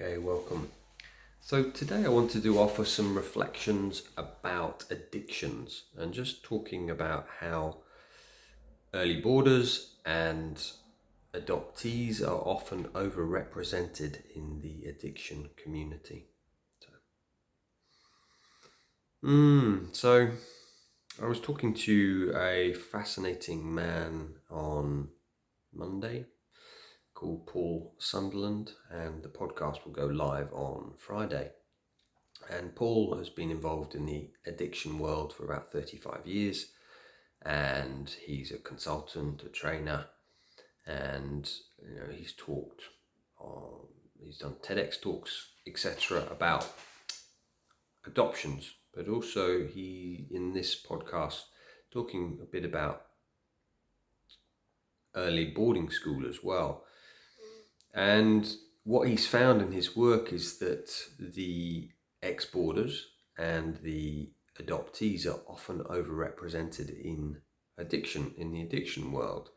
Okay, welcome. So today I wanted to offer some reflections about addictions and just talking about how early boarders and adoptees are often overrepresented in the addiction community. So I was talking to a fascinating man on Monday called Paul Sunderland, and the podcast will go live on Friday. And Paul has been involved in the addiction world for about 35 years, and he's a consultant, a trainer, and he's talked, he's done TEDx talks, etc., about adoptions, but also he in this podcast talking a bit about early boarding school as well. And what he's found in his work is that the ex-boarders and the adoptees are often overrepresented in the addiction world.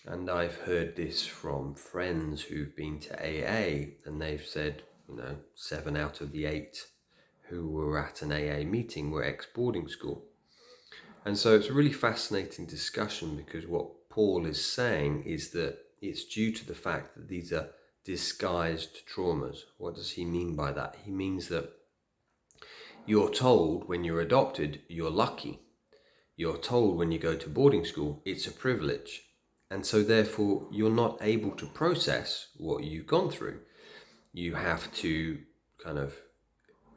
And I've heard this from friends who've been to AA, and they've said, 7 out of the 8 who were at an AA meeting were ex-boarding school. And so it's a really fascinating discussion, because what Paul is saying is that it's due to the fact that these are disguised traumas. What does he mean by that? He means that you're told when you're adopted, you're lucky. You're told when you go to boarding school, it's a privilege. And so therefore, you're not able to process what you've gone through. You have to kind of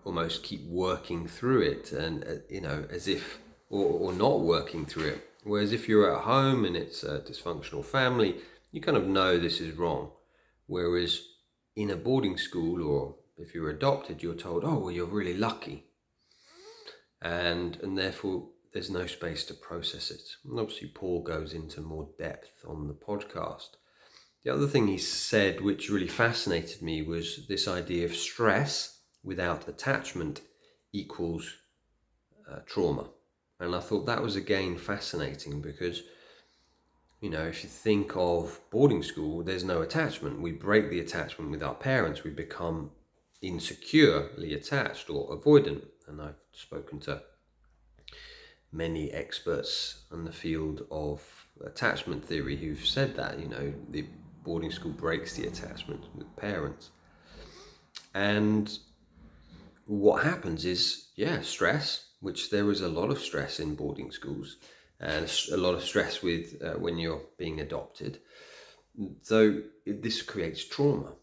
almost keep working through it, and as if, or not working through it. Whereas if you're at home and it's a dysfunctional family, you kind of know this is wrong. Whereas in a boarding school, or if you're adopted, you're told, oh, well, you're really lucky. And therefore there's no space to process it. And obviously Paul goes into more depth on the podcast. The other thing he said, which really fascinated me, was this idea of stress without attachment equals trauma. And I thought that was again fascinating, because if you think of boarding school, there's no attachment. We break the attachment with our parents. We become insecurely attached or avoidant. And I've spoken to many experts in the field of attachment theory who've said that, the boarding school breaks the attachment with parents. And what happens is, stress, which there is a lot of stress in boarding schools, and a lot of stress with when you're being adopted. So this creates trauma.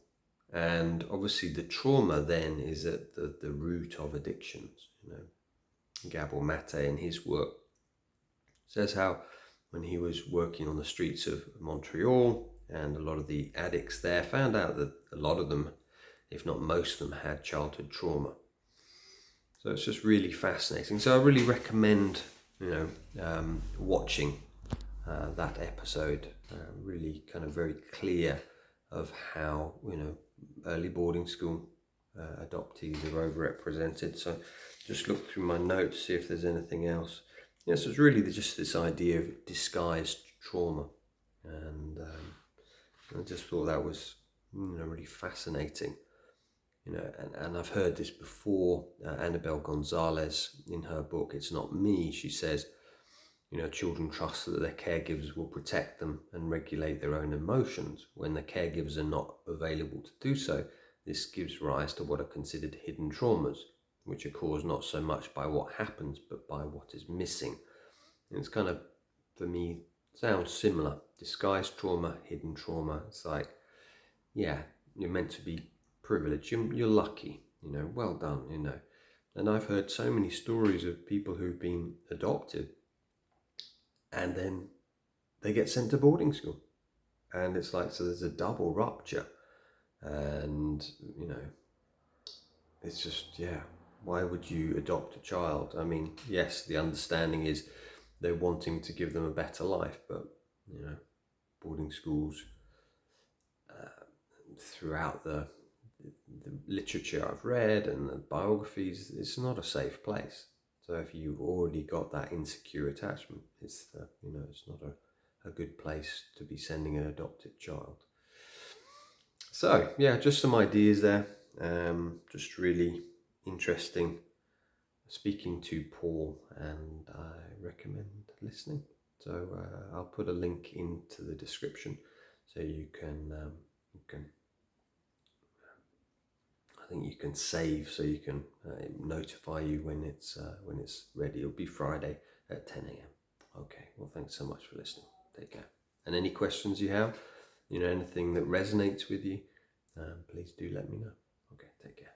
And obviously the trauma then is at the root of addictions. Gabor Mate in his work says how when he was working on the streets of Montreal, and a lot of the addicts there found out that a lot of them, if not most of them, had childhood trauma. So it's just really fascinating. So I really recommend, watching that episode. Really kind of very clear of how, early boarding school adoptees are overrepresented. So just look through my notes, see if there's anything else. Yes, it's really just this idea of disguised trauma. And I just thought that was, really fascinating. And I've heard this before. Annabelle Gonzalez, in her book, It's Not Me, she says, children trust that their caregivers will protect them and regulate their own emotions. When the caregivers are not available to do so, this gives rise to what are considered hidden traumas, which are caused not so much by what happens, but by what is missing. And it's kind of, for me, sounds similar. Disguised trauma, hidden trauma. It's like, you're meant to be privileged. You're lucky, well done, And I've heard so many stories of people who've been adopted, and then they get sent to boarding school. And it's like, so there's a double rupture. And, it's just, why would you adopt a child? I mean, yes, the understanding is they're wanting to give them a better life, but, boarding schools, throughout the literature I've read and the biographies, it's not a safe place. So if you've already got that insecure attachment, it's not a good place to be sending an adopted child. So yeah, just some ideas there. Just really interesting speaking to Paul, and I recommend listening. So I'll put a link into the description, so you can I think you can save, so you can notify you when it's ready. It'll be Friday at 10 a.m. Okay. Well, thanks so much for listening. Take care. And any questions you have, anything that resonates with you, please do let me know. Okay. Take care.